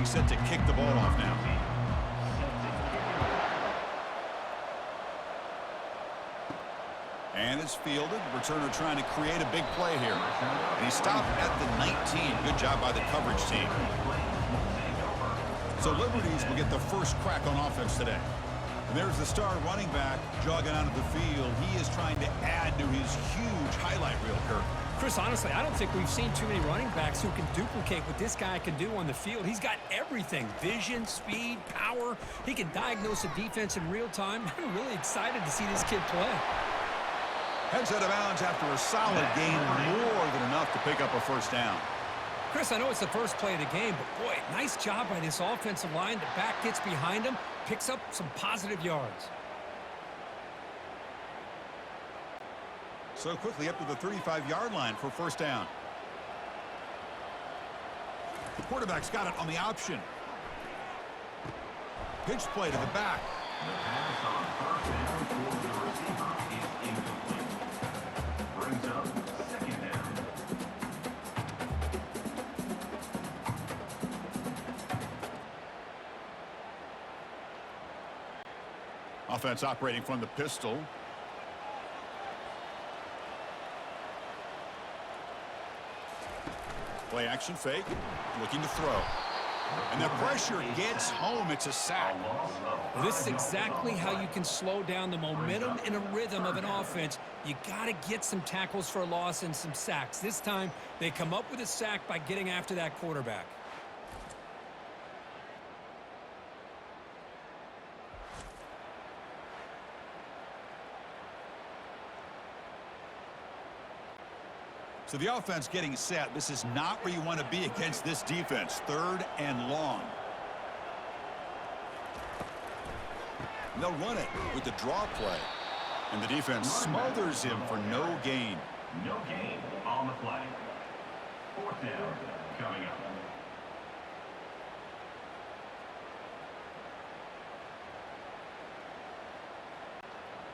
set to kick the ball off now. And it's fielded. Returner trying to create a big play here. And he stopped at the 19. Good job by the coverage team. So Liberties will get the first crack on offense today. And there's the star running back jogging out of the field. He is trying to add to his huge highlight reel, Kirk. Chris, honestly, I don't think we've seen too many running backs who can duplicate what this guy can do on the field. He's got everything: vision, speed, power. He can diagnose a defense in real time. I'm really excited to see this kid play. Heads out of bounds after a solid gain, more than enough to pick up a first down. Chris, I know it's the first play of the game, but boy, nice job by this offensive line. The back gets behind him, picks up some positive yards. So quickly up to the 35-yard line for first down. The quarterback's got it on the option. Pitch play to the back. The pass on first down for the receiver is incomplete. Brings up second down. Offense operating from the pistol. Play action fake, looking to throw. And the pressure gets home. It's a sack. Well, this is exactly how you can slow down the momentum and a rhythm of an offense. You got to get some tackles for a loss and some sacks. This time, they come up with a sack by getting after that quarterback. So the offense getting set. This is not where you want to be against this defense. Third and long. And they'll run it with the draw play. And the defense smothers him for no gain. No gain on the play. Fourth down coming up.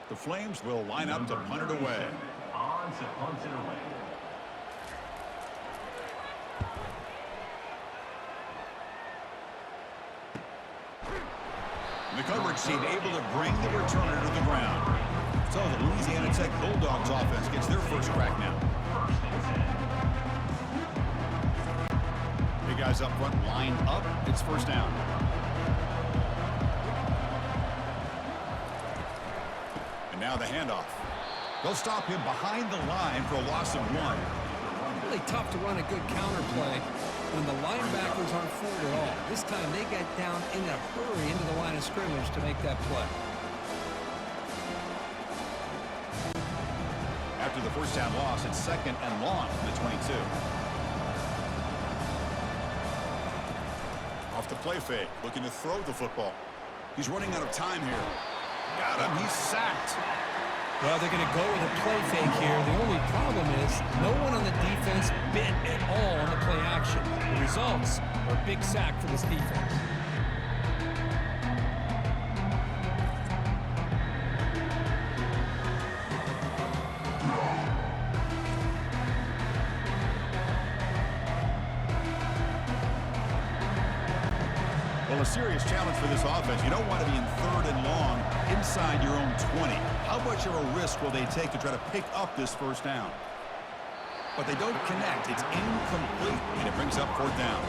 The Flames will line up to punt it away. On to punt it away. The coverage team able to bring the returner to the ground. So the Louisiana Tech Bulldogs offense gets their first crack now. Big guys up front line up. It's first down. And now the handoff. They'll stop him behind the line for a loss of 1. Really tough to run a good counter play when the linebackers aren't fooled at all. This time they got down in a hurry into the line of scrimmage to make that play. After the first down loss, it's second and long from the 22. Off the play fake, looking to throw the football. He's running out of time here. Got him, he's sacked. Well, they're going to go with a play fake here. The only problem is no one on the defense bit at all on the play action. The results are a big sack for this defense. Well, a serious challenge for this offense. You don't want to be in third and long inside your own 20. How much of a risk will they take to try to pick up this first down? But they don't connect. It's incomplete, and it brings up fourth down.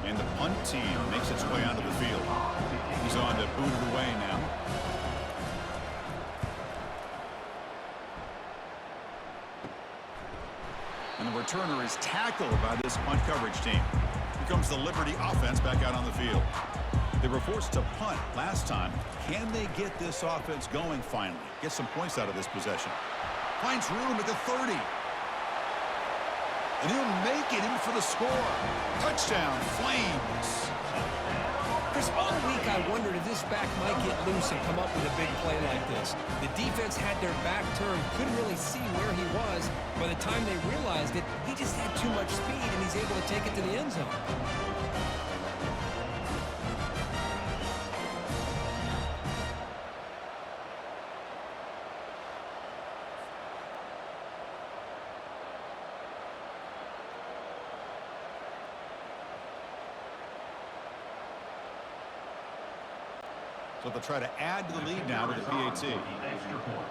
And the punt team makes its way onto the field. He's on to boot it away now. And the returner is tackled by this punt coverage team. Here comes the Liberty offense back out on the field. They were forced to punt last time. Can they get this offense going finally? Get some points out of this possession. Finds room at the 30. And he'll make it in for the score. Touchdown, Flames. Chris, all week I wondered if this back might get loose and come up with a big play like this. The defense had their back turned, couldn't really see where he was. By the time they realized it, he just had too much speed, and he's able to take it to the end zone. So they'll try to add to the lead now to the PAT. Extra point.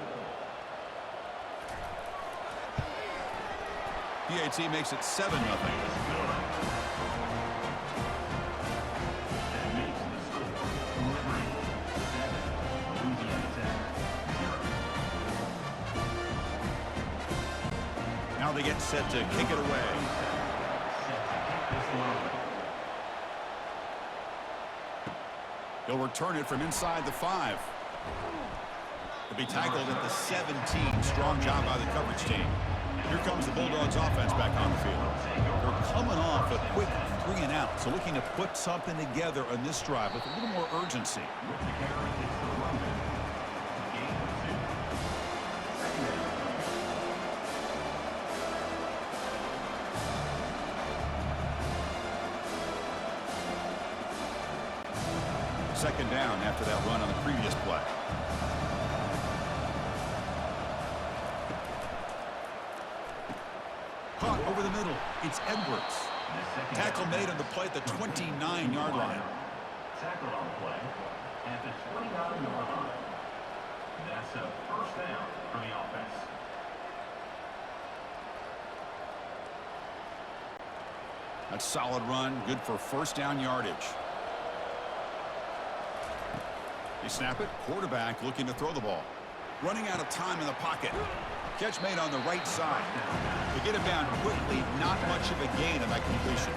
PAT makes it 7-0. That makes the score Liberty 7, Louisiana Tech 0. Now they get set to kick it away. Set to kick this one away. He'll return it from inside the 5. He'll be tackled at the 17. Strong job by the coverage team. Here comes the Bulldogs offense back on the field. They're coming off a quick 3-and-out, so looking to put something together on this drive with a little more urgency. With the carry, it's the run back. Gain of 2. Second down. Second down after that run on the previous play. Caught over the middle. It's Edwards. Tackle made on the play at the 29-yard line. Tackled on the play at the 29-yard line. That's a first down for the offense. That's solid run. Good for first down yardage. They snap it. Quarterback looking to throw the ball. Running out of time in the pocket. Catch made on the right side. To get him down quickly, not much of a gain on that completion.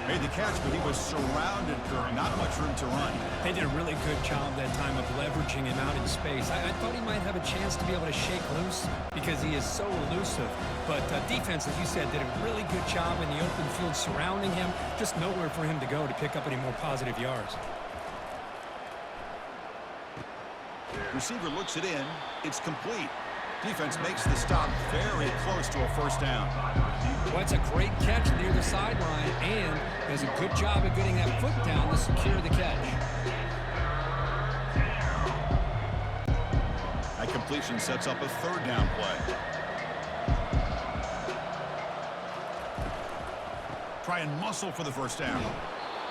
Made the catch, but he was surrounded for not much room to run. They did a really good job that time of leveraging him out in space. I thought he might have a chance to be able to shake loose because he is so elusive. But defense, as you said, did a really good job in the open field surrounding him. Just nowhere for him to go to pick up any more positive yards. Receiver looks it in. It's complete. Defense makes the stop very close to a first down. Well, it's a great catch near the sideline, and does a good job of getting that foot down to secure the catch. That completion sets up a third down play. Try and muscle for the first down.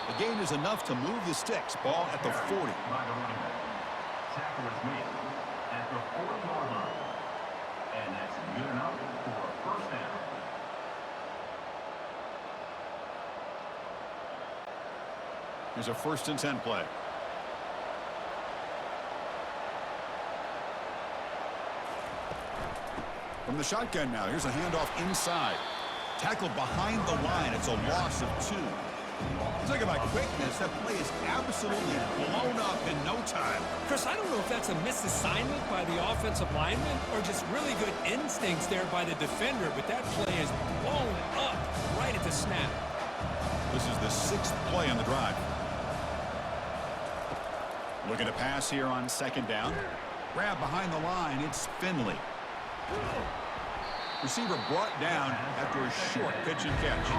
The gain is enough to move the sticks. Ball at the 40. By the running back. Tackle is made at the 40-yard line. And that's good enough for a first down. Here's a 1st and 10 play. From the shotgun now, here's a handoff inside. Tackled behind the line. It's a loss of 2. Talk about quickness. That play is absolutely blown up in no time. Chris, I don't know if that's a misassignment by the offensive lineman or just really good instincts there by the defender, but that play is blown up right at the snap. This is the 6th play on the drive. Looking to pass here on second down. Grab behind the line. It's Finley. Receiver brought down after a short pitch and catch.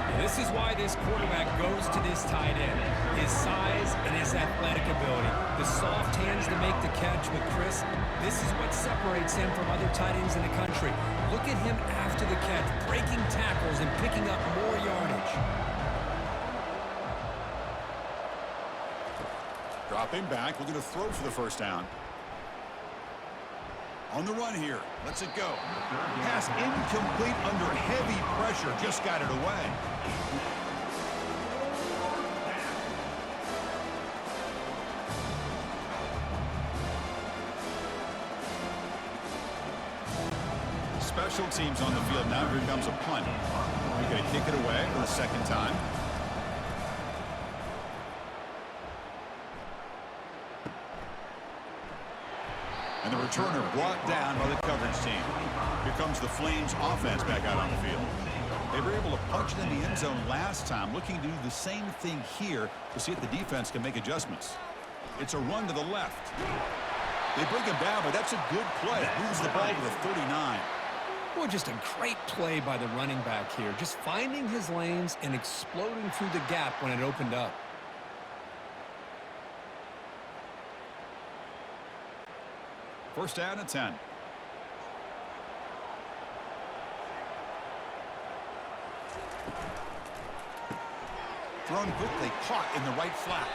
And this is why this quarterback goes to this tight end. His size and his athletic ability. The soft hands to make the catch. But Chris, this is what separates him from other tight ends in the country. Look at him after the catch, breaking tackles and picking up more yardage. Dropping back, looking to throw for the first down. On the run here. Lets it go. Pass incomplete under heavy pressure. Just got it away. Special teams on the field now. Here comes a punt. They're going to kick it away for the second time. And the returner brought down by the coverage team. Here comes the Flames offense back out on the field. They were able to punch it in the end zone last time, looking to do the same thing here to see if the defense can make adjustments. It's a run to the left. They bring him down, but that's a good play. Moves the ball to the 39. Boy, just a great play by the running back here. Just finding his lanes and exploding through the gap when it opened up. First down and 10. Thrown quickly, caught in the right flat.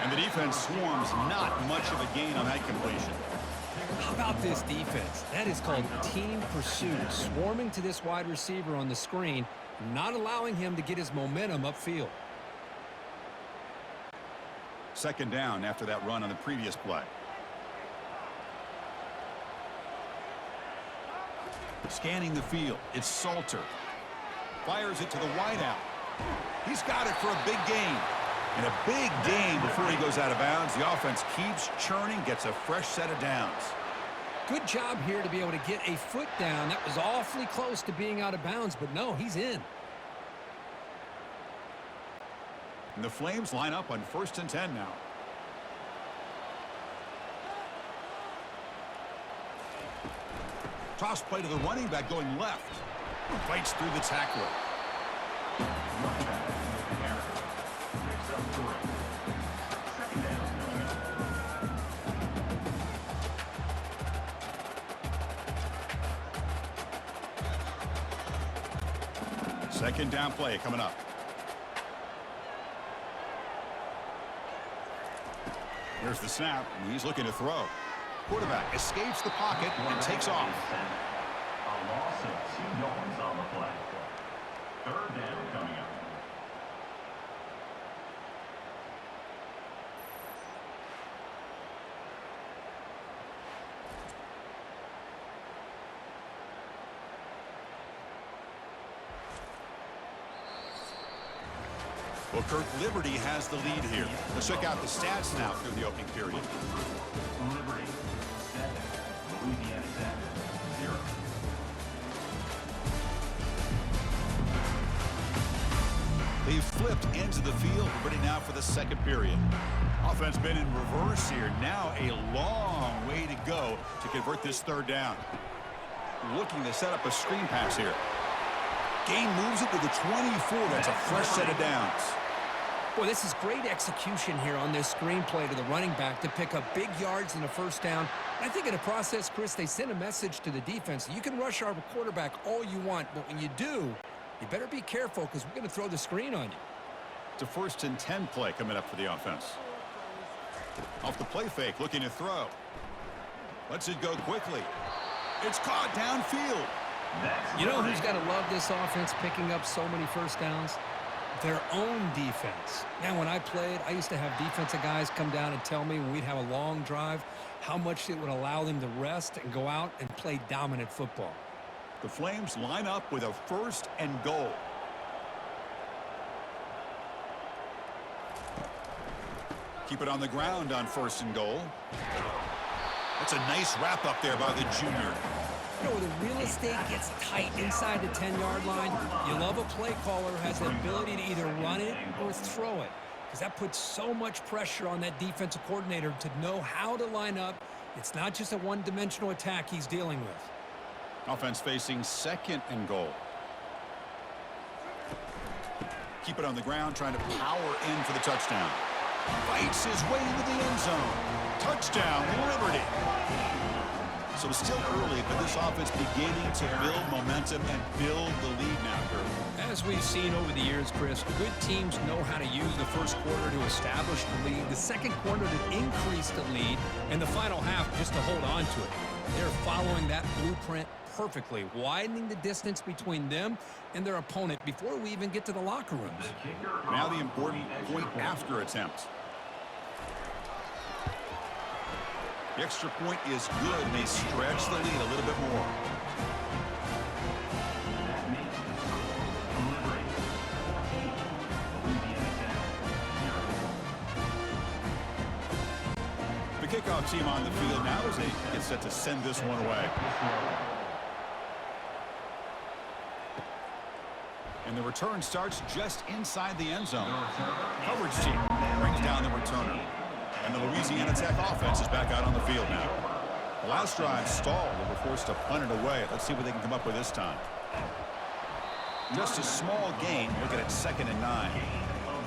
And the defense swarms, not much of a gain on that completion. How about this defense? That is called team pursuit, swarming to this wide receiver on the screen, not allowing him to get his momentum upfield. Second down after that run on the previous play. Scanning the field, it's Salter. Fires it to the wideout. He's got it for a big gain. And a big gain before he goes out of bounds. The offense keeps churning, gets a fresh set of downs. Good job here to be able to get a foot down. That was awfully close to being out of bounds, but no, he's in. And the Flames line up on 1st and 10 now. Toss play to the running back going left. Fights through the tackler. Second down play coming up. Here's the snap, and he's looking to throw. Quarterback escapes the pocket and takes off. A loss of 2 yards on the play. Third down coming up. Well, Kirk, Liberty has the lead here. Let's check out the stats now through the opening period. Liberty 7, Louisiana Tech 0. They've flipped into the field, ready now for the second period. Offense been in reverse here. Now a long way to go to convert this third down. Looking to set up a screen pass here. Gain moves it to the 24. That's a fresh set of downs. Boy, this is great execution here on this screen play to the running back to pick up big yards in a first down. I think in the process, Chris, they sent a message to the defense. You can rush our quarterback all you want, but when you do, you better be careful because we're going to throw the screen on you. It's a 1st and 10 play coming up for the offense. Off the play fake, looking to throw. Lets it go quickly. It's caught downfield. You know who's got to love this offense picking up so many first downs? Their own defense. Now, when I played, I used to have defensive guys come down and tell me when we'd have a long drive how much it would allow them to rest and go out and play dominant football. The Flames line up with a 1st and goal. Keep it on the ground on 1st and goal. That's a nice wrap up there by the junior. You know, when the real estate gets tight inside the 10-yard line, you love a play caller who has the ability to either run it or throw it, because that puts so much pressure on that defensive coordinator to know how to line up. It's not just a one-dimensional attack he's dealing with. Offense facing 2nd and goal. Keep it on the ground, trying to power in for the touchdown. Fights his way into the end zone. Touchdown, Liberty. So it's still early, but this offense beginning to build momentum and build the lead now, Kurt. As we've seen over the years, Chris, good teams know how to use the first quarter to establish the lead, the second quarter to increase the lead, and the final half just to hold on to it. They're following that blueprint perfectly, widening the distance between them and their opponent before we even get to the locker rooms. Now the important point after attempt. The extra point is good, and they stretch the lead a little bit more. The kickoff team on the field now as they get set to send this one away. And the return starts just inside the end zone. Coverage team brings down the returner. And the Louisiana Tech offense is back out on the field now. The last drive stalled. They were forced to punt it away. Let's see what they can come up with this time. Just a small gain. Looking at 2nd and 9.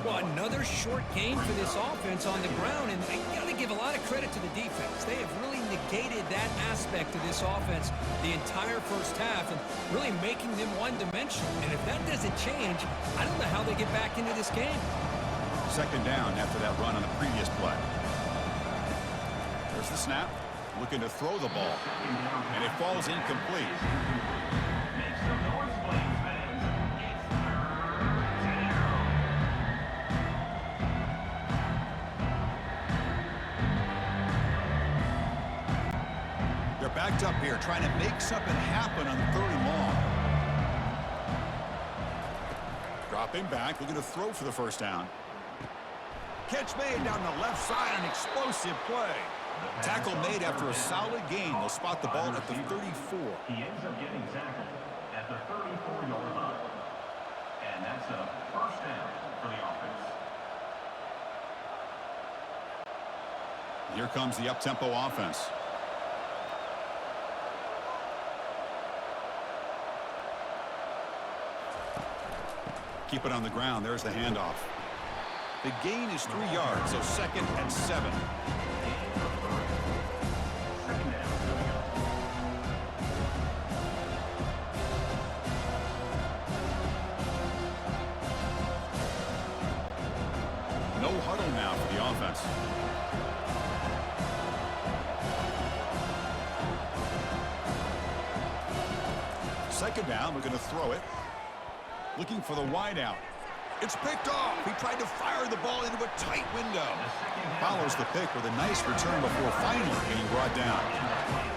Well, another short gain for this offense on the ground, and I got to give a lot of credit to the defense. They have really negated that aspect of this offense the entire first half and really making them one-dimensional. And if that doesn't change, I don't know how they get back into this game. Second down after that run on the previous play. There's the snap. Looking to throw the ball. And it falls incomplete. Make some noise, Flames fans. It's third down. They're backed up here trying to make something happen on 3rd and long. Dropping back, looking to throw for the first down. Catch made down the left side, an explosive play. Tackle made after a solid gain. They'll spot the ball at the 34. He ends up getting tackled at the 34-yard line. And that's a first down for the offense. Here comes the up-tempo offense. Keep it on the ground. There's the handoff. The gain is 3 yards, so 2nd and 7. No huddle now for the offense. Second down, we're going to throw it. Looking for the wideout. It's picked off. He tried to fire the ball into a tight window. Follows the pick with a nice return before finally being brought down.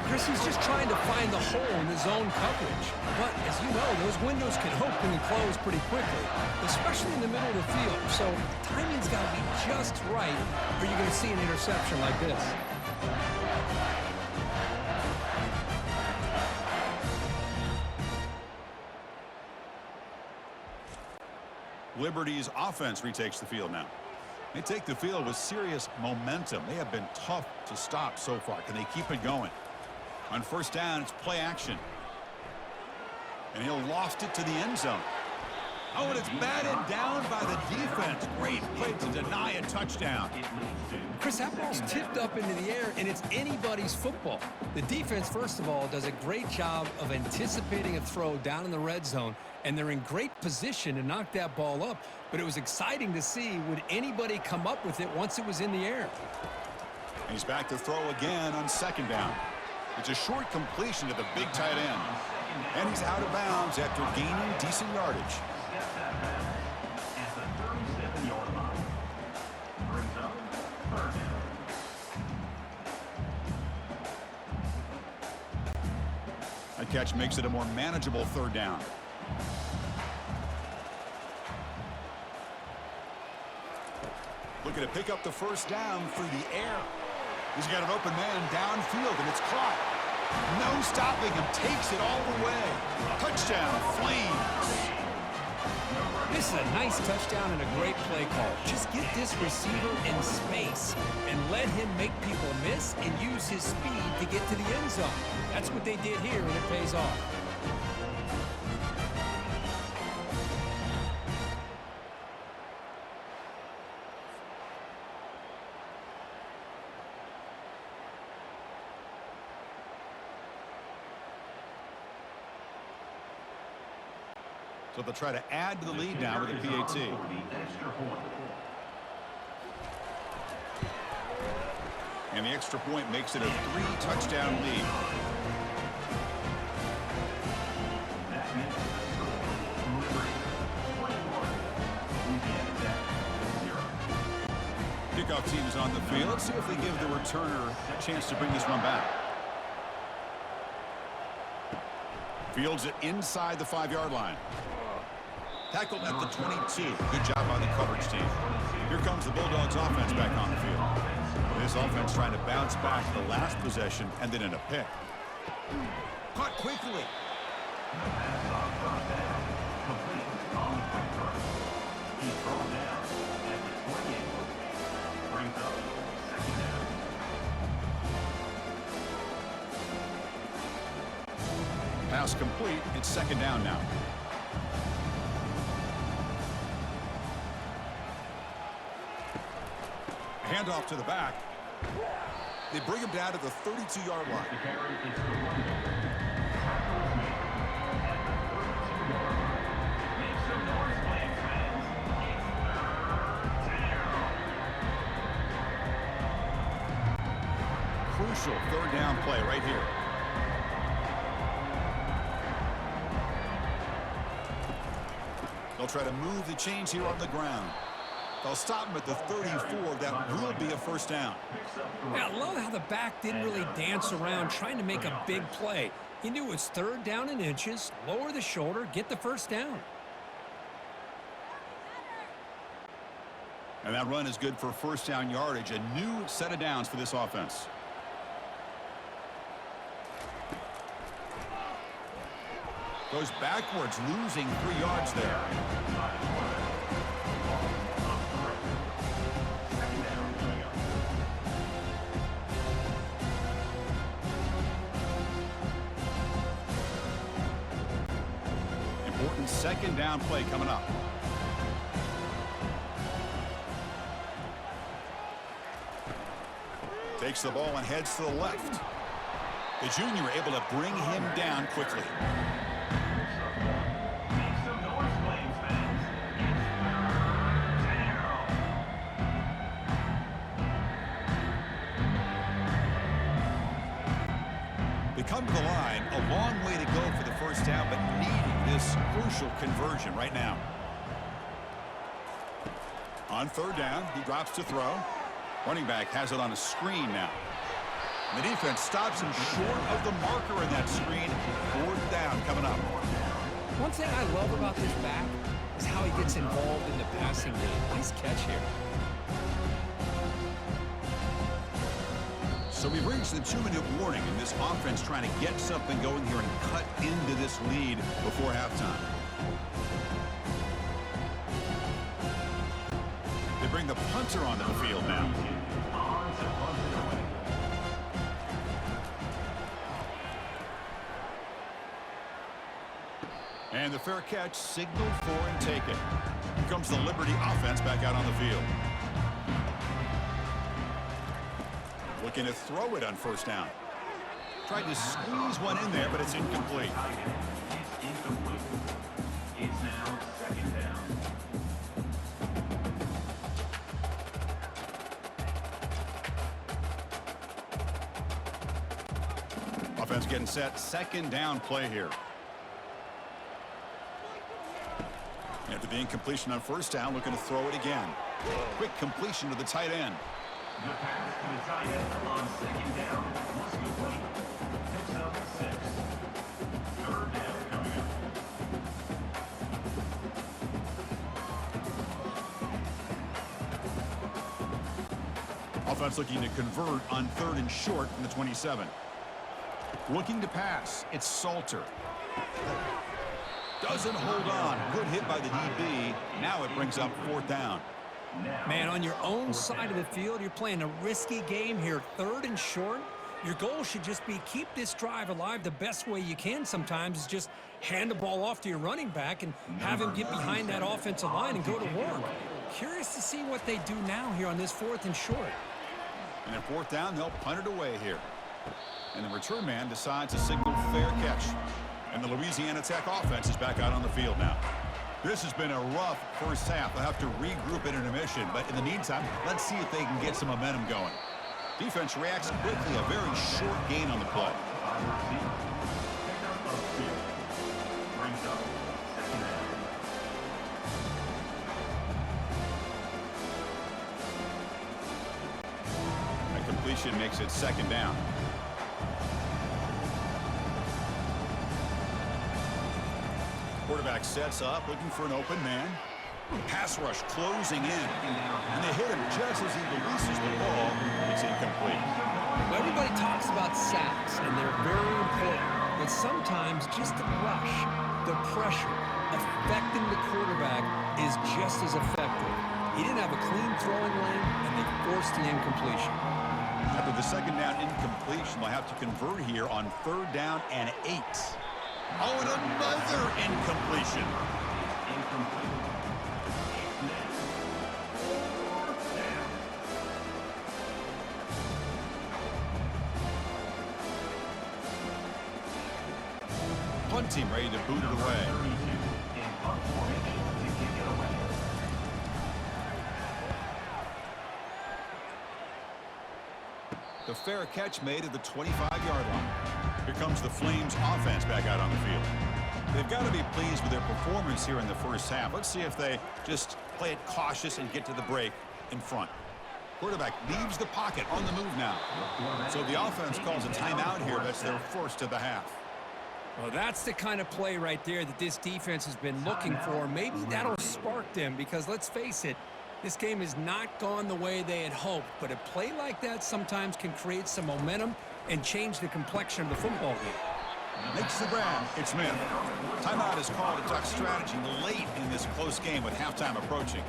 Chris, he's just trying to find the hole in his zone coverage. But as you know, those windows can open and close pretty quickly, especially in the middle of the field. So timing's got to be just right, or you're going to see an interception like this. Liberty's offense retakes the field now. They take the field with serious momentum. They have been tough to stop so far. Can they keep it going? On first down, it's play action. And he'll loft it to the end zone. Oh, and it's batted down by the defense. Great play to deny a touchdown. Chris, that ball's tipped up into the air, and it's anybody's football. The defense, first of all, does a great job of anticipating a throw down in the red zone, and they're in great position to knock that ball up. But it was exciting to see, would anybody come up with it once it was in the air? He's back to throw again on second down. It's a short completion to the big tight end. And he's out of bounds after gaining decent yardage. At the 37-yard line. Brings up third down. That catch makes it a more manageable third down. Looking to pick up the first down through the air. He's got an open man downfield, and it's caught. No stopping him. Takes it all the way. Touchdown, Flames. This is a nice touchdown and a great play call. Just get this receiver in space and let him make people miss and use his speed to get to the end zone. That's what they did here, and it pays off. So they'll try to add to the lead now with a PAT. And the extra point makes it a 3-touchdown lead. Kickoff team is on the field. Let's see if they give the returner a chance to bring this one back. Fields it inside the 5-yard line. Tackled at the 22. Good job by the coverage team. Here comes the Bulldogs offense back on the field. This offense trying to bounce back the last possession and then in a pick. Caught quickly. Pass complete. It's second down now. Handoff to the back. They bring him down to the 32-yard line. crucial third down play right here. They'll try to move the chains here on the ground. They'll stop him at the 34. That will be a first down. Yeah, I love how the back didn't really dance around trying to make a big play. He knew it was third down in inches, lower the shoulder, get the first down. And that run is good for first down yardage. A new set of downs for this offense. Goes backwards, losing 3 yards there. Important second down play coming up. Takes the ball and heads to the left. The junior able to bring him down quickly. They come to the line, a long way to go for the first down, but needing this crucial conversion right now. On third down, he drops to throw. Running back has it on a screen now. And the defense stops him short of the marker in that screen. Fourth down coming up. One thing I love about this back is how he gets involved in the passing game. Nice catch here. So we've reached the 2-minute warning, and this offense trying to get something going here and cut into this lead before halftime. They bring the punter onto the field now. And the fair catch signaled for and taken. Here comes the Liberty offense back out on the field. Looking to throw it on first down. Tried to squeeze one in there, but it's incomplete. It's incomplete. It's now second down. Offense getting set. Second down play here. After the incompletion on first down, looking to throw it again. Quick completion to the tight end. The pass to the tight end on second down was complete. Picks up 6. Third down coming up. Offense looking to convert on third and short from the 27. Looking to pass. It's Salter. Doesn't hold on. Good hit by the DB. Now it brings up fourth down. Man, on your own side of the field, you're playing a risky game here. Third and short. Your goal should just be keep this drive alive the best way you can sometimes is just hand the ball off to your running back and have him get behind that offensive line and go to work. Curious to see what they do now here on this fourth and short. And at fourth down, they'll punt it away here. And the return man decides to signal fair catch. And the Louisiana Tech offense is back out on the field now. This has been a rough first half. They'll have to regroup in intermission. But in the meantime, let's see if they can get some momentum going. Defense reacts quickly. A very short gain on the play. A completion makes it second down. Quarterback sets up, looking for an open man. Pass rush closing in. And they hit him just as he releases the ball. It's incomplete. Well, everybody talks about sacks, and they're very important. But sometimes just the rush, the pressure, affecting the quarterback is just as effective. He didn't have a clean throwing lane, and they forced an incompletion. After the second down incompletion, they'll have to convert here on third down and 8. Oh, and another incompletion. Punt team ready to boot it away. The fair catch made at the 25-yard line. Here comes the Flames offense back out on the field. They've got to be pleased with their performance here in the first half. Let's see if they just play it cautious and get to the break in front. Quarterback leaves the pocket on the move now. So the offense calls a timeout here. That's their first of the half. Well, that's the kind of play right there that this defense has been looking for. Maybe that'll spark them because, let's face it, this game has not gone the way they had hoped. But a play like that sometimes can create some momentum and change the complexion of the football game. Makes the grab. It's Smith. Timeout is called a duck strategy late in this close game with halftime approaching.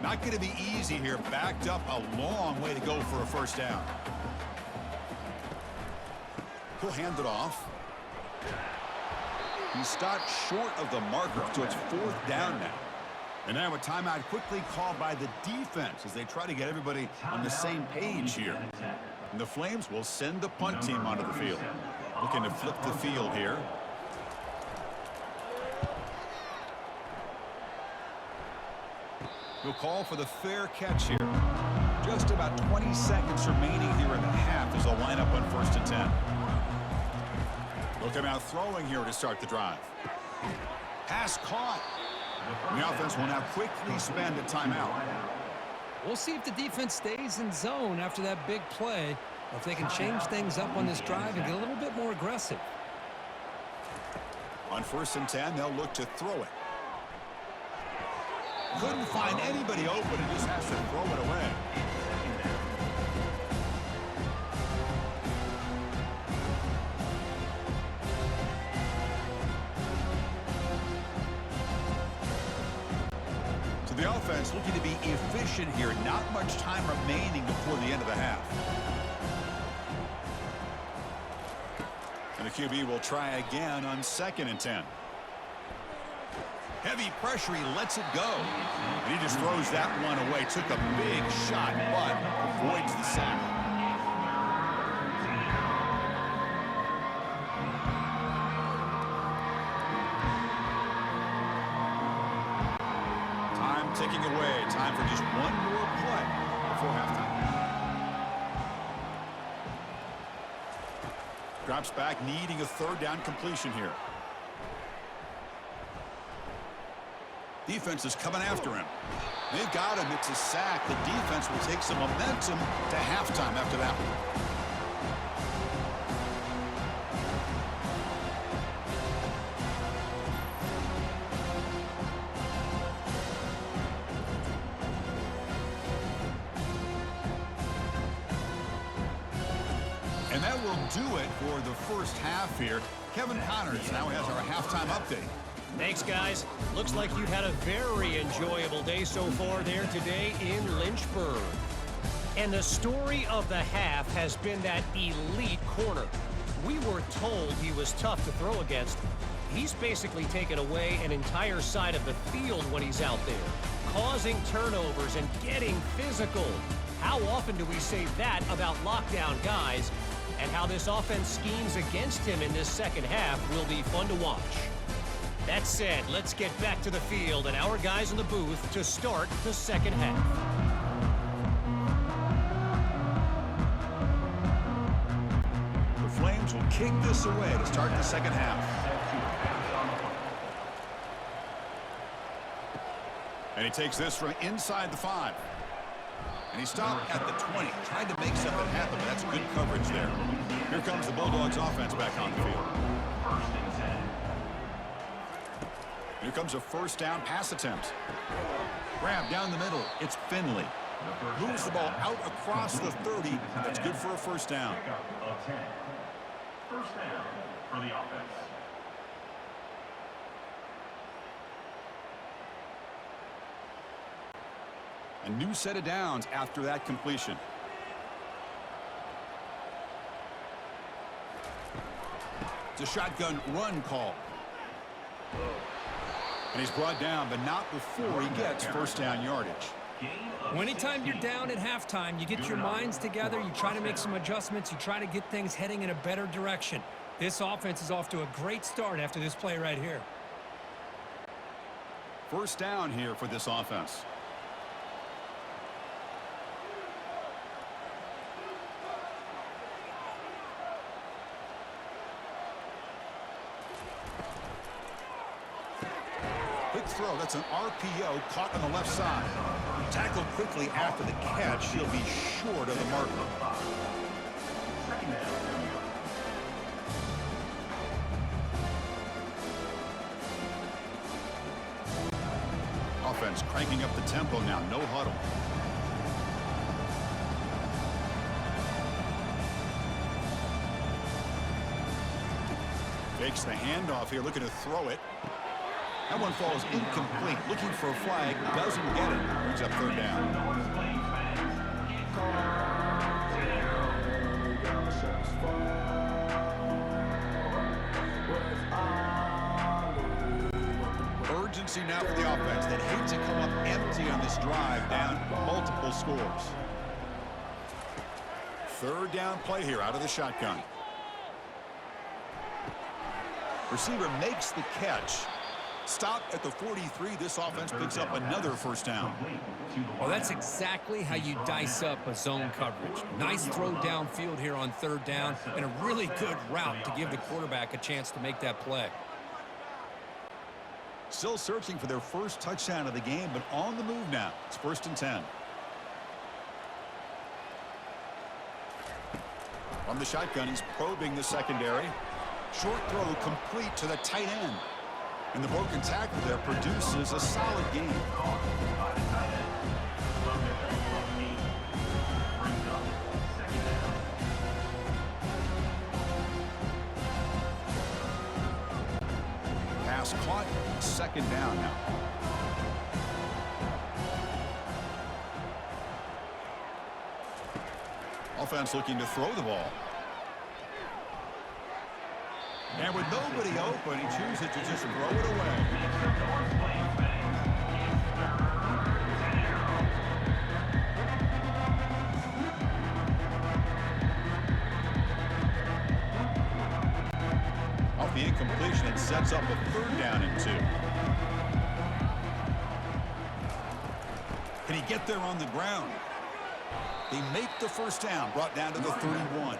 Not going to be easy here. Backed up a long way to go for a first down. He'll hand it off. He stopped short of the marker, so it's fourth down now. And now a timeout quickly called by the defense as they try to get everybody on the same page here. And the Flames will send the punt team onto the field. Looking to flip the field here. He'll call for the fair catch here. Just about 20 seconds remaining here in the half as they'll line up on 1st and 10. Look him out throwing here to start the drive. Pass caught. And the offense will now quickly spend a timeout. We'll see if the defense stays in zone after that big play, or if they can change things up on this drive and get a little bit more aggressive. On 1st and 10, they'll look to throw it. Couldn't find anybody open and just has to throw it away. So the offense looking to be efficient here. Not much time remaining before the end of the half. And the QB will try again on 2nd and 10. Heavy pressure, he lets it go. And he just throws that one away. Took a big shot, but avoids the sack. Time ticking away. Time for just one more play before halftime. Drops back, needing a 3rd down completion here. Defense is coming after him. They've got him. It's a sack. The defense will take some momentum to halftime after that one. And that will do it for the first half here. Kevin Connors now has our halftime update. Thanks, guys. Looks like you've had a very enjoyable day so far there today in Lynchburg. And the story of the half has been that elite corner. We were told he was tough to throw against. He's basically taken away an entire side of the field when he's out there, causing turnovers and getting physical. How often do we say that about lockdown guys? And how this offense schemes against him in this second half will be fun to watch. That said, let's get back to the field and our guys in the booth to start the second half. The Flames will kick this away to start the second half. And he takes this from inside the 5. And he stopped at the 20. Tried to make something happen, but that's good coverage there. Here comes the Bulldogs offense back on the field. Here comes a 1st down pass attempt. Grab down the middle. It's Finley. Moves the ball out across the 30. That's good for a 1st down. First down for the offense. A new set of downs after that completion. It's a shotgun run call. And he's brought down, but not before he gets 1st down yardage. Well, anytime you're down at halftime, you get your minds together, you try to make some adjustments, you try to get things heading in a better direction. This offense is off to a great start after this play right here. 1st down here for this offense. that's an RPO caught on the left side. Tackled quickly after the catch. He'll be short of the marker. Second down. Offense cranking up the tempo now. No huddle. Fakes the handoff here, looking to throw it. That one falls incomplete. Looking for a flag, doesn't get it. Brings up third down. Urgency now for the offense that hates to come up empty on this drive, down multiple scores. Third down play here out of the shotgun. Receiver makes the catch. Stop at the 43. This offense picks up another first down. Well, that's exactly how you dice up a zone coverage. Nice throw downfield here on third down, and a really good route to give the quarterback a chance to make that play. Still searching for their first touchdown of the game, but on the move now. It's 1st and 10. From the shotgun, he's probing the secondary. Short throw complete to the tight end. And the broken tackle there produces a solid gain. Pass caught, second down now. Offense looking to throw the ball. And with nobody open, he chooses to just throw it away. Off the incompletion, it sets up a third down and 2. Can he get there on the ground? They make the first down, brought down to the 31.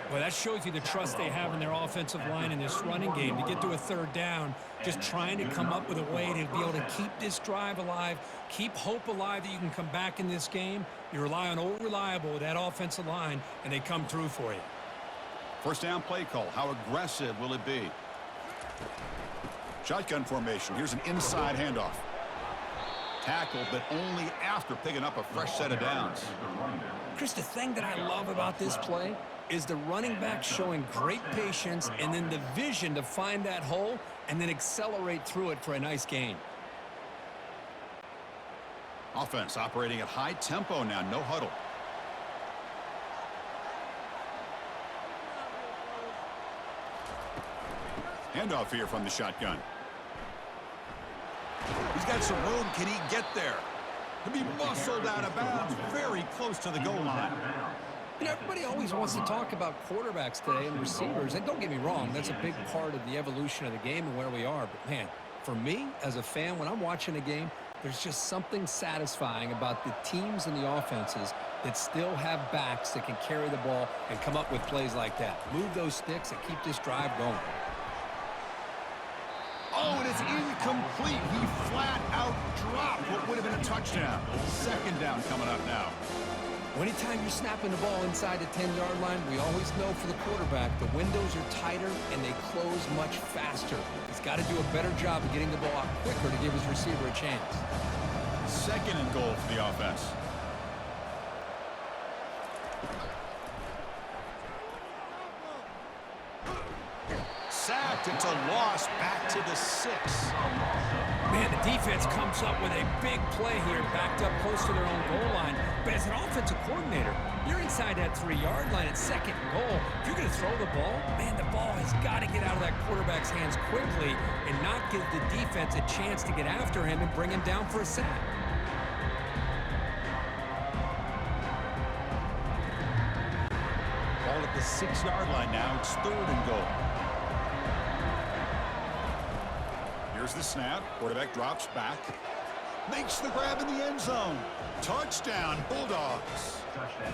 Well, that shows you the trust they have in their offensive line in this running game. To get to a third down, just trying to come up with a way to be able to keep this drive alive, keep hope alive that you can come back in this game. You rely on Old Reliable with that offensive line, and they come through for you. First down play call. How aggressive will it be? Shotgun formation. Here's an inside handoff. Tackle, but only after picking up a fresh set of downs. Chris, the thing that I love about this play is the running back showing great patience and then the vision to find that hole and then accelerate through it for a nice gain. Offense operating at high tempo now, no huddle. Handoff here from the shotgun. He's got some room. Can he get there? He'll be muscled out of bounds, very close to the goal line. You know, everybody always wants to talk about quarterbacks today and receivers, and don't get me wrong, that's a big part of the evolution of the game and where we are. But, man, for me, as a fan, when I'm watching a game, there's just something satisfying about the teams and the offenses that still have backs that can carry the ball and come up with plays like that. Move those sticks and keep this drive going. Oh, and it's incomplete. He flat out dropped what would have been a touchdown. Second down coming up now. Anytime you're snapping the ball inside the 10-yard line, we always know for the quarterback, the windows are tighter and they close much faster. He's got to do a better job of getting the ball out quicker to give his receiver a chance. Second and goal for the offense. Sacked. It's a loss back to the 6. Man, the defense comes up with a big play here, backed up close to their own goal line. But as an offensive coordinator, you're inside that 3-yard line at second and goal. If you're going to throw the ball, man, the ball has got to get out of that quarterback's hands quickly and not give the defense a chance to get after him and bring him down for a sack. Ball at the 6-yard line now. It's third and goal. Here's the snap. Quarterback drops back. Makes the grab in the end zone. Touchdown, Bulldogs. Touchdown.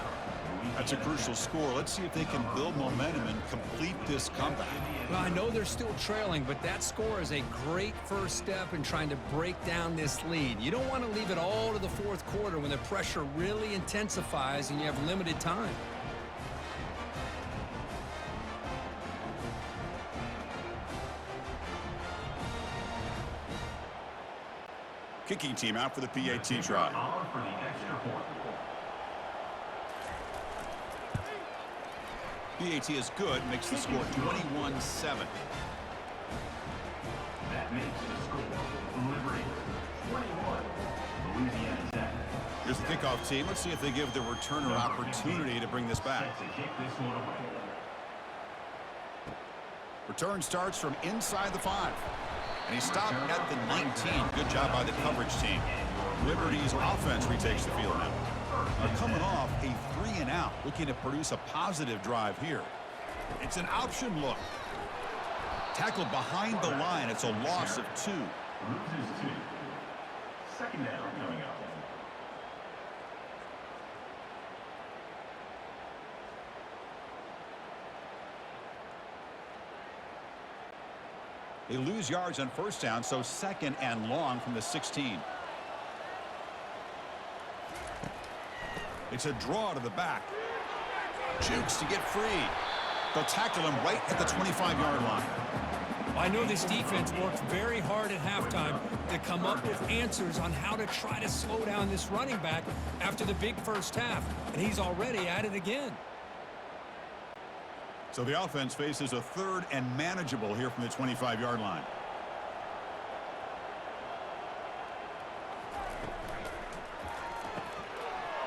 That's a crucial score. Let's see if they can build momentum and complete this comeback. Well, I know they're still trailing, but that score is a great first step in trying to break down this lead. You don't want to leave it all to the fourth quarter when the pressure really intensifies and you have limited time. Kicking team out for the PAT try. On for the extra point. PAT is good, makes the score 21-7. That makes the score Liberty 21, Louisiana Tech. Here's the kickoff team. Let's see if they give the returner opportunity to bring this back. Set to kick this one away. Return starts from inside the 5. And he stopped at the 19. Good job by the coverage team. Liberty's offense retakes the field now. They're coming off a 3-and-out, looking to produce a positive drive here. It's an option look. Tackled behind the line. It's a loss of 2. Loses 2. Second down coming up. They lose yards on first down, so second and long from the 16. It's a draw to the back. Jukes to get free. They'll tackle him right at the 25-yard line. I know this defense worked very hard at halftime to come up with answers on how to try to slow down this running back after the big first half, and he's already at it again. So the offense faces a third and manageable here from the 25-yard line.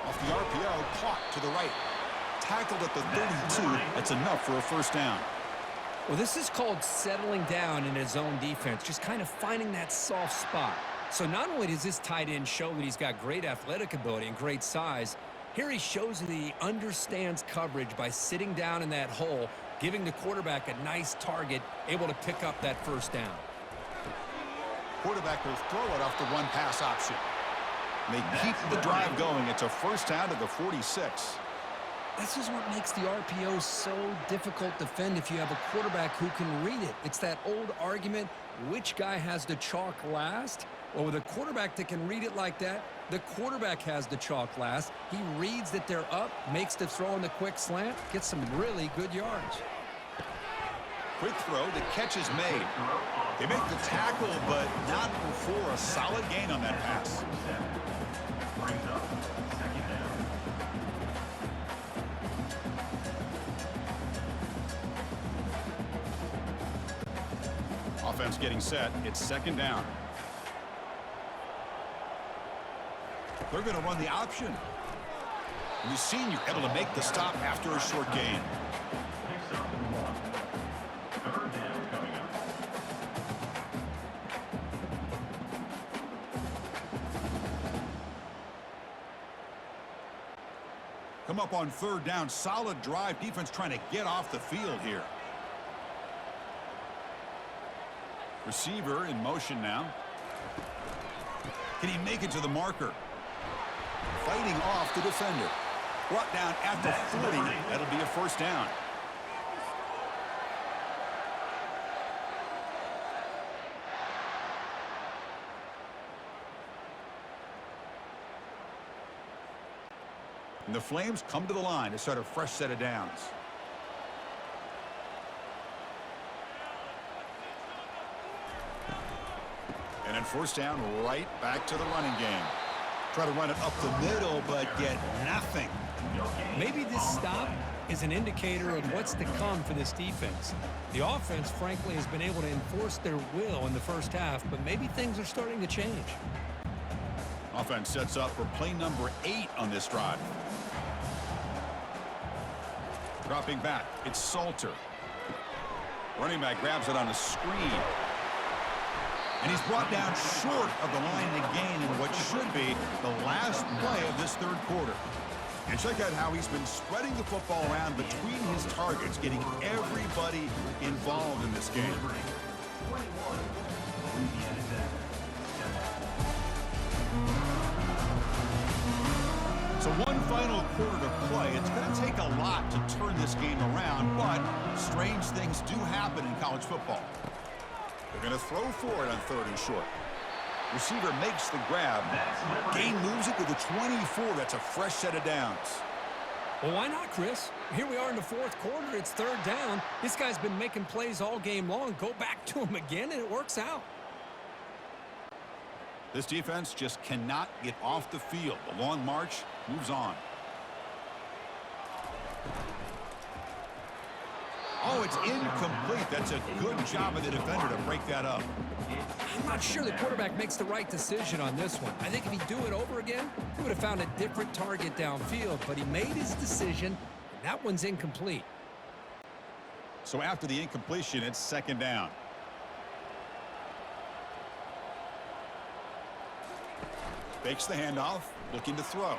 Off the RPO, caught to the right. Tackled at the 32. That's enough for a first down. Well, this is called settling down in his own defense, just kind of finding that soft spot. So not only does this tight end show that he's got great athletic ability and great size, here he shows that he understands coverage by sitting down in that hole, giving the quarterback a nice target, able to pick up that first down. Quarterback will throw it off the one-pass option. They keep the drive going. It's a first down to the 46. This is what makes the RPO so difficult to defend if you have a quarterback who can read it. It's that old argument, which guy has the chalk last? Well, with a quarterback that can read it like that, the quarterback has the chalk last. He reads that they're up, makes the throw in the quick slant, gets some really good yards. Quick throw, the catch is made. They make the tackle, but not before a solid gain on that pass. Brings up second down. Offense getting set. It's second down. They're going to run the option. And the senior able to make the stop after a short gain. Picks up 1. Third down coming up. Come up on third down. Solid drive. Defense trying to get off the field here. Receiver in motion now. Can he make it to the marker? Fighting off the defender. Brought down at the 40. That'll be a first down. And the Flames come to the line to start a fresh set of downs. And then first down, right back to the running game. Try to run it up the middle, but get nothing. Maybe this stop is an indicator of what's to come for this defense. The offense, frankly, has been able to enforce their will in the first half, but maybe things are starting to change. Offense sets up for play number 8 on this drive. Dropping back, it's Salter. Running back grabs it on a screen. And he's brought down short of the line to gain in what should be the last play of this third quarter. And check out how he's been spreading the football around between his targets, getting everybody involved in this game. 21, Louisiana Tech. So one final quarter to play. It's going to take a lot to turn this game around, but strange things do happen in college football. They're going to throw for it on 3rd and short. Receiver makes the grab. Gain moves it to the 24. That's a fresh set of downs. Well, why not, Chris? Here we are in the 4th quarter. It's 3rd down. This guy's been making plays all game long. Go back to him again, and it works out. This defense just cannot get off the field. The long march moves on. Oh, it's incomplete. That's a good job of the defender to break that up. I'm not sure the quarterback makes the right decision on this one. I think if he'd do it over again, he would have found a different target downfield, but he made his decision, and that one's incomplete. So after the incompletion, it's 2nd down. Fakes the handoff, looking to throw.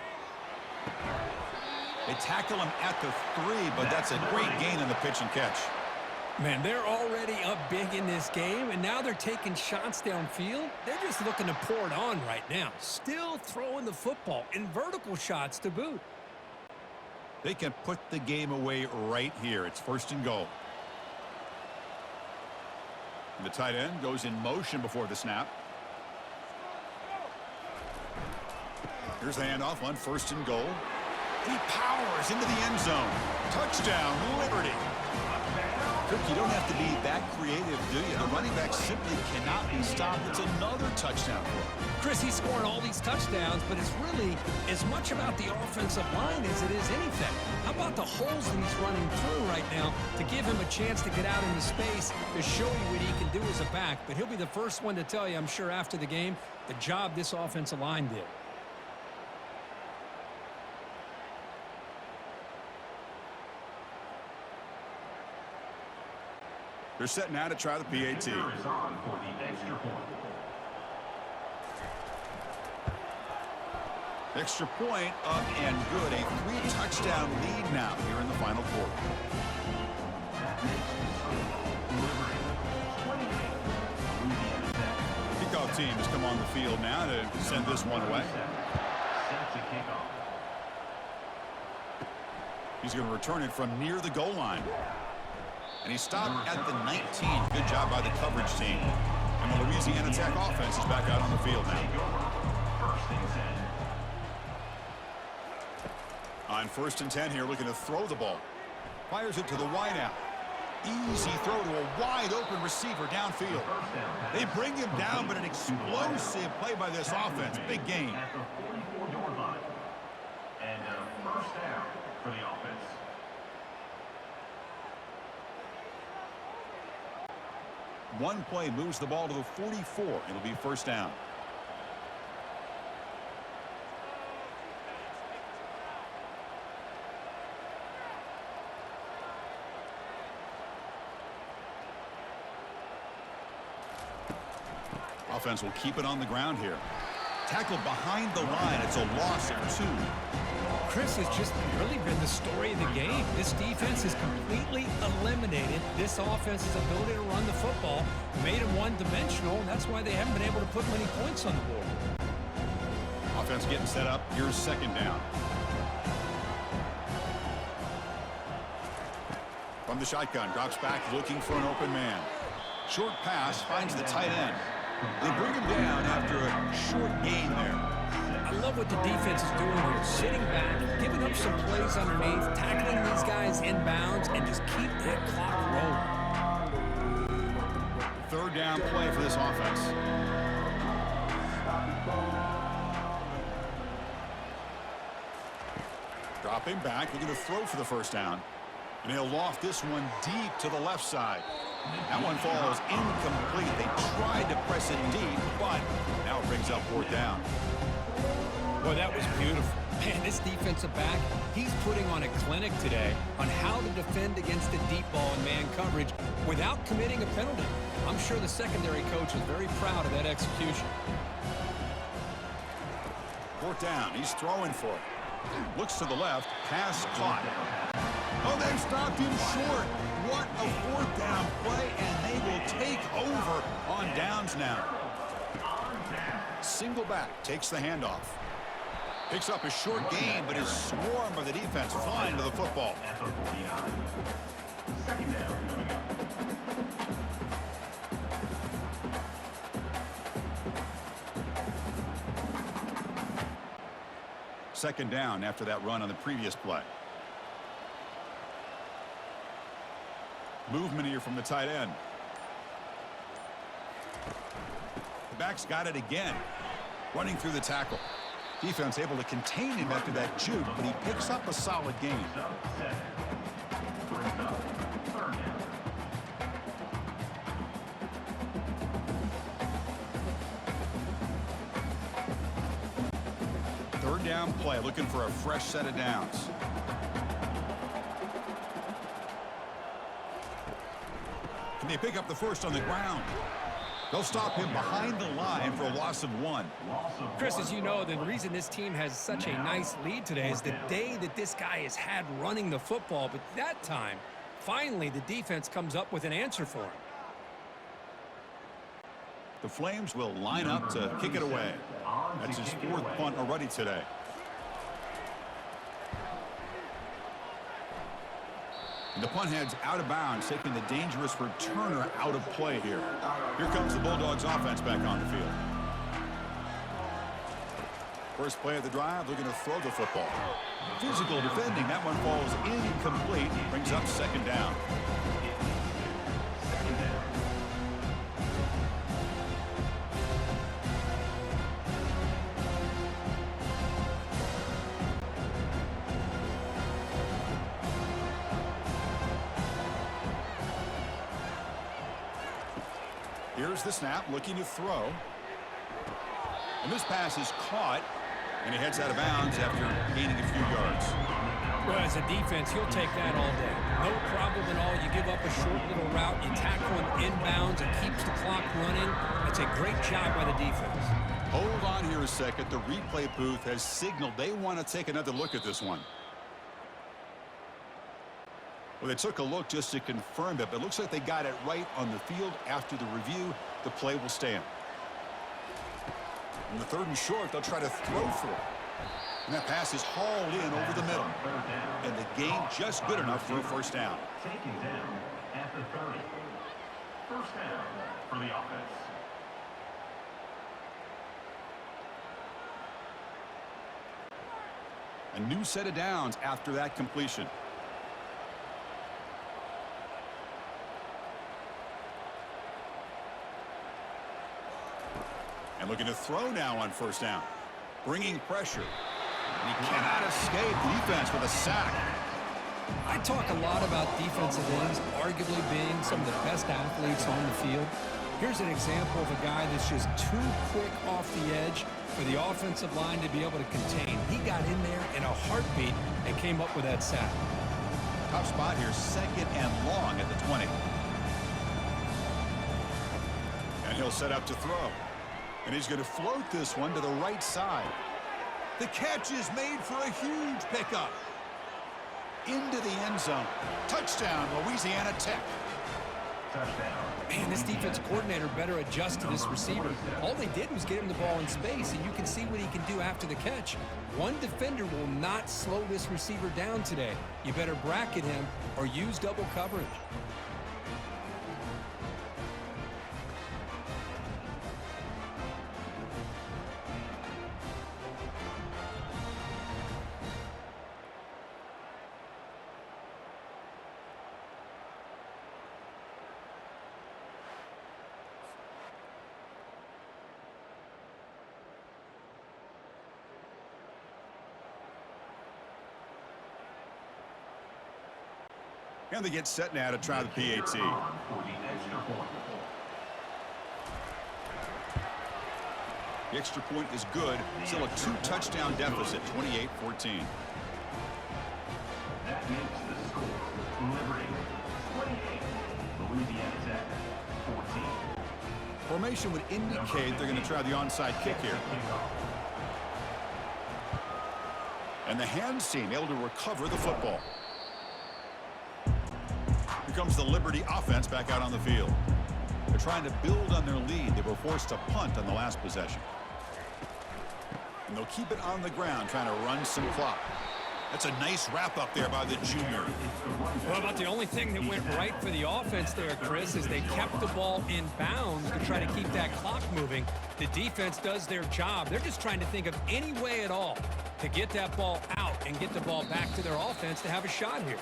They tackle him at the 3, but that's a great gain in the pitch and catch. Man, they're already up big in this game, and now they're taking shots downfield. They're just looking to pour it on right now. Still throwing the football, and vertical shots to boot. They can put the game away right here. It's 1st and goal. And the tight end goes in motion before the snap. Here's the handoff on 1st and goal. He powers into the end zone. Touchdown, Liberty. Kirk, you don't have to be that creative, do you? The running back simply cannot be stopped. It's another touchdown for him. Chris, he's scoring all these touchdowns, but it's really as much about the offensive line as it is anything. How about the holes that he's running through right now to give him a chance to get out into space to show you what he can do as a back? But he'll be the first one to tell you, I'm sure, after the game, the job this offensive line did. They're setting out to try the PAT. Is on for the extra point. Extra point up and good. A 3-touchdown lead now here in the final quarter. Kickoff team has come on the field now to send this one away. Set to kick off. He's going to return it from near the goal line. And he stopped at the 19. Good job by the coverage team. And the Louisiana Tech offense is back out on the field now. On 1st and 10 here, looking to throw the ball. Fires it to the wideout. Easy throw to a wide-open receiver downfield. They bring him down, but an explosive play by this offense. Big gain. At the 44-yard line. And a 1st down for the offense. One play moves the ball to the 44. It'll be 1st down. Offense will keep it on the ground here. Tackled behind the line. It's a loss of 2. Chris has just really been the story of the game. This defense has completely eliminated this offense's ability to run the football, made them one-dimensional, and that's why they haven't been able to put many points on the board. Offense getting set up. Here's 2nd down. From the shotgun, drops back looking for an open man. Short pass, finds the tight end. They bring him down after a short gain there. I love what the defense is doing here. Sitting back, giving up some plays underneath, tackling these guys inbounds, and just keep that clock rolling. 3rd down play for this offense. Dropping back, looking to throw for the 1st down. And he'll loft this one deep to the left side. That one falls incomplete. They tried to press it deep, but now it brings up 4th down. Boy, that was beautiful. Man, this defensive back, he's putting on a clinic today on how to defend against the deep ball and man coverage without committing a penalty. I'm sure the secondary coach is very proud of that execution. 4th down. He's throwing for it. Looks to the left. Pass caught. Oh, they've stopped him short. What a 4th down play, and they will take over on downs now. Single back takes the handoff. Picks up a short gain, but is swarmed by the defense flying to the football. At the 49. Second down coming up. Second down after that run on the previous play. Movement here from the tight end. The back's got it again. Running through the tackle. Defense able to contain him after that juke, but he picks up a solid gain. Brings up third down. Third down play, looking for a fresh set of downs. Can they pick up the first on the ground? They'll stop him behind the line for a loss of 1. Chris, as you know, the reason this team has such a nice lead today is the day that this guy has had running the football. But that time, finally, the defense comes up with an answer for him. The Flames will line up to kick it away. That's his 4th punt already today. And the punt heads out of bounds, taking the dangerous returner out of play here. Here comes the Bulldogs offense back on the field. First play of the drive, looking to throw the football. Physical defending, that one falls incomplete, brings up second down. Here's the snap, looking to throw. And this pass is caught, and he heads out of bounds after gaining a few yards. Well, as a defense, you'll take that all day. No problem at all. You give up a short little route, you tackle him inbounds, it keeps the clock running. That's a great job by the defense. Hold on here a second. The replay booth has signaled they want to take another look at this one. Well, they took a look just to confirm it, but it looks like they got it right on the field. After the review, the play will stand. On the 3rd and short, they'll try to throw for it. And that pass is hauled in over the middle. And the gain just good enough for a first down. Taken down at the 30. First down for the offense. A new set of downs after that completion. And looking to throw now on first down. Bringing pressure. And he cannot escape defense with a sack. I talk a lot about defensive ends arguably being some of the best athletes on the field. Here's an example of a guy that's just too quick off the edge for the offensive line to be able to contain. He got in there in a heartbeat and came up with that sack. Tough spot here, 2nd and long at the 20. And he'll set up to throw. And he's going to float this one to the right side. The catch is made for a huge pickup. Into the end zone. Touchdown, Louisiana Tech. Man, this defense coordinator better adjust to this receiver. All they did was get him the ball in space, and you can see what he can do after the catch. One defender will not slow this receiver down today. You better bracket him or use double coverage. And they get set now to try the PAT. The extra point is good. Still a 2-touchdown deficit, 28-14. That makes the score Liberty 28, Louisiana Tech 14. Formation would indicate they're going to try the onside kick here. And the hands team able to recover the football. Here comes the Liberty offense back out on the field. They're trying to build on their lead. They were forced to punt on the last possession. And they'll keep it on the ground, trying to run some clock. That's a nice wrap up there by the junior. Well, about the only thing that went right for the offense there, Chris, is they kept the ball in bounds to try to keep that clock moving. The defense does their job. They're just trying to think of any way at all to get that ball out and get the ball back to their offense to have a shot here.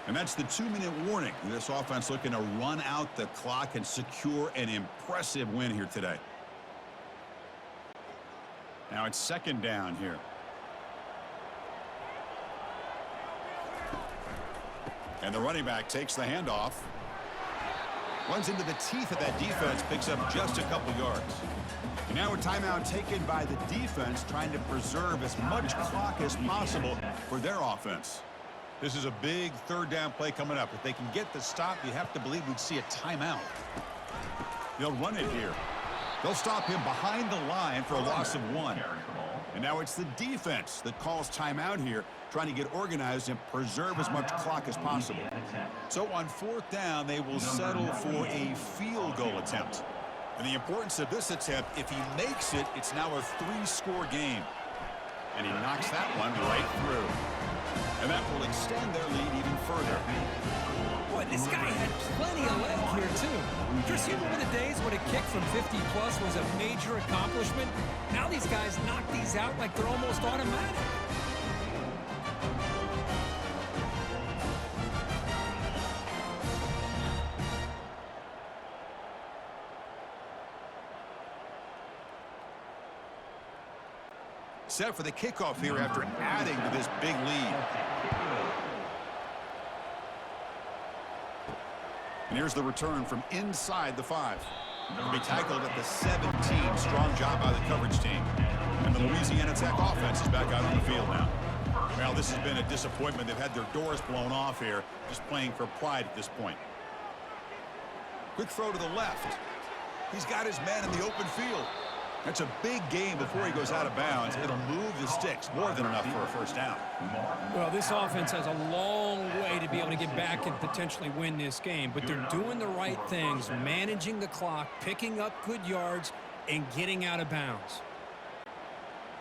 And that's the 2-minute warning. This offense looking to run out the clock and secure an impressive win here today. Now it's second down here. And the running back takes the handoff. Runs into the teeth of that defense, picks up just a couple yards. And now a timeout taken by the defense, trying to preserve as much clock as possible for their offense. This is a big third down play coming up. If they can get the stop, you have to believe we'd see a timeout. They'll run it here. They'll stop him behind the line for a loss of 1. And now it's the defense that calls timeout here, trying to get organized and preserve as much clock as possible. So on fourth down, they will settle for a field goal attempt. And the importance of this attempt, if he makes it, it's now a 3-score game. And he knocks that one right through. And that will extend their lead even further. Boy, this guy had plenty of leg here, too. Chris, you remember the days when a kick from 50-plus was a major accomplishment? Now these guys knock these out like they're almost automatic. Set for the kickoff here after adding to this big lead. And here's the return from inside the 5. He'll be tackled at the 17. Strong job by the coverage team. And the Louisiana Tech offense is back out on the field now. Well, this has been a disappointment. They've had their doors blown off here, just playing for pride at this point. Quick throw to the left. He's got his man in the open field. That's a big gain before he goes out of bounds. It'll move the sticks, more than enough for a first down. Well, this offense has a long way to be able to get back and potentially win this game, but they're doing the right things, managing the clock, picking up good yards, and getting out of bounds.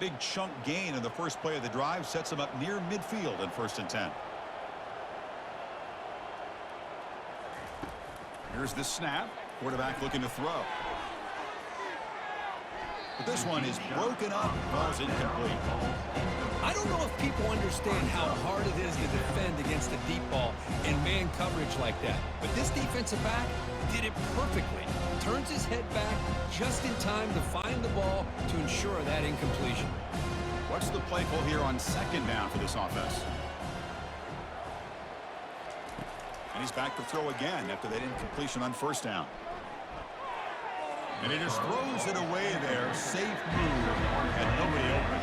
Big chunk gain in the first play of the drive sets him up near midfield in 1st and 10. Here's the snap. Quarterback looking to throw. But this one is broken up, ball's incomplete. I don't know if people understand how hard it is to defend against a deep ball and man coverage like that. But this defensive back did it perfectly. Turns his head back just in time to find the ball to ensure that incompletion. What's the play call here on second down for this offense? And he's back to throw again after that incompletion on first down. And he just throws it away there. Safe move. And nobody open.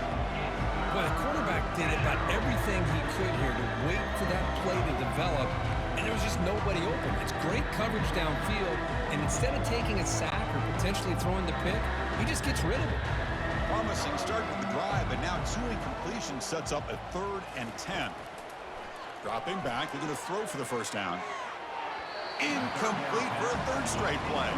Well, the quarterback did about everything he could here to wait for that play to develop, and there was just nobody open. It's great coverage downfield, and instead of taking a sack or potentially throwing the pick, he just gets rid of it. Promising start to the drive, but now 2 incompletions sets up a 3rd and 10. Dropping back, they're going to throw for the first down. Incomplete for a 3rd straight play.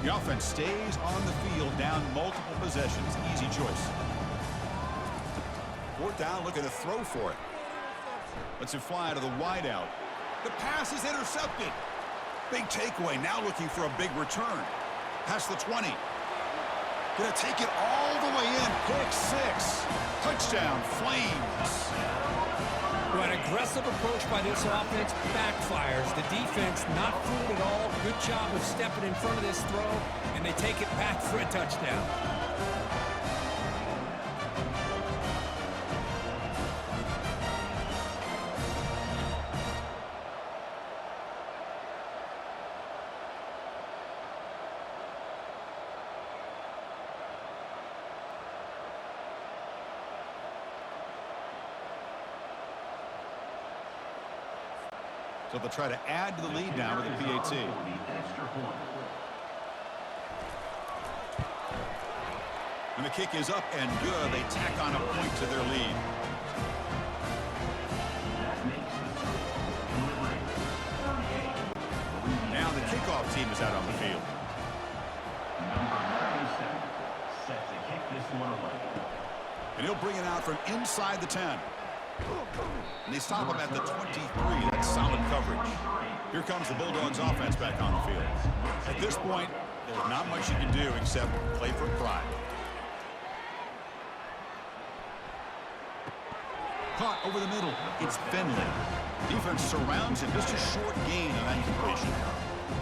The offense stays on the field, down multiple possessions. Easy choice. 4th down, looking to throw for it. Lets it fly to the wideout. The pass is intercepted. Big takeaway, now looking for a big return. Past the 20. Gonna take it all the way in. Pick 6. Touchdown, Flames. Well, an aggressive approach by this offense backfires. The defense not fooled at all. Good job of stepping in front of this throw, and they take it back for a touchdown. So they'll try to add to the lead now with the PAT. And the kick is up and good. They tack on a point to their lead. kickoff team is out on the field. Number 37 set to kick this one away. And he'll bring it out from inside the 10. And they stop him at the 23. That's solid coverage. Here comes the Bulldogs offense back on the field. At this point, there's not much you can do except play for pride. Caught over the middle. It's Finley. Defense surrounds him. Just a short gain on that completion.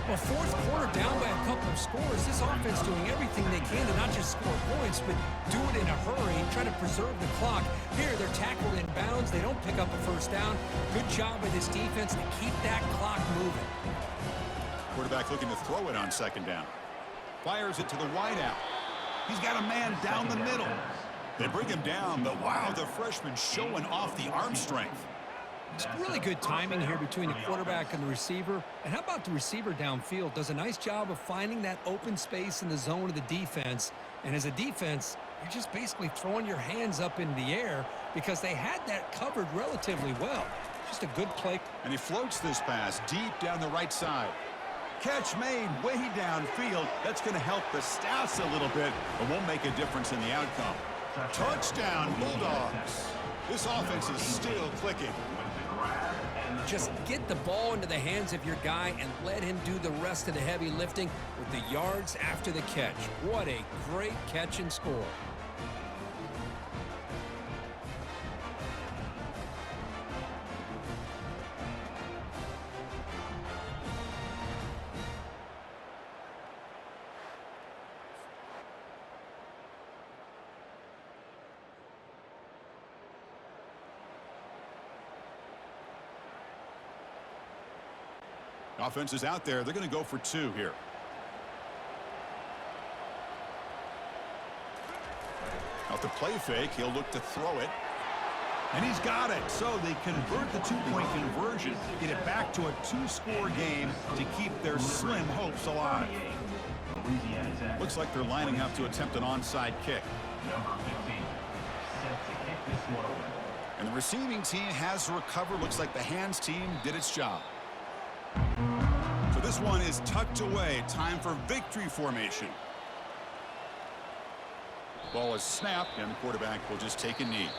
Well, fourth quarter down by a couple of scores. This offense doing everything they can to not just score points, but do it in a hurry, try to preserve the clock. Here, they're tackled in bounds. They don't pick up a first down. Good job by this defense to keep that clock moving. Quarterback looking to throw it on second down. Fires it to the wideout. He's got a man down the middle. They bring him down, but wow, the freshman showing off the arm strength. It's really good timing here between the quarterback and the receiver. And how about the receiver downfield? Does a nice job of finding that open space in the zone of the defense. And as a defense, you're just basically throwing your hands up in the air because they had that covered relatively well. Just a good play. And he floats this pass deep down the right side. Catch made way downfield. That's going to help the Stats a little bit, but won't make a difference in the outcome. Touchdown, Bulldogs. This offense is still clicking. Just get the ball into the hands of your guy and let him do the rest of the heavy lifting with the yards after the catch. What a great catch and score. Offense is out there. They're going to go for two here. Off the play fake, he'll look to throw it. And he's got it. So they convert the two-point conversion, get it back to a two-score game to keep their slim hopes alive. Looks like they're lining up to attempt an onside kick. Number 15 set to kick this one away. And the receiving team has to recover. Looks like the hands team did its job. So this one is tucked away. Time for victory formation. Ball is snapped, and the quarterback will just take a knee.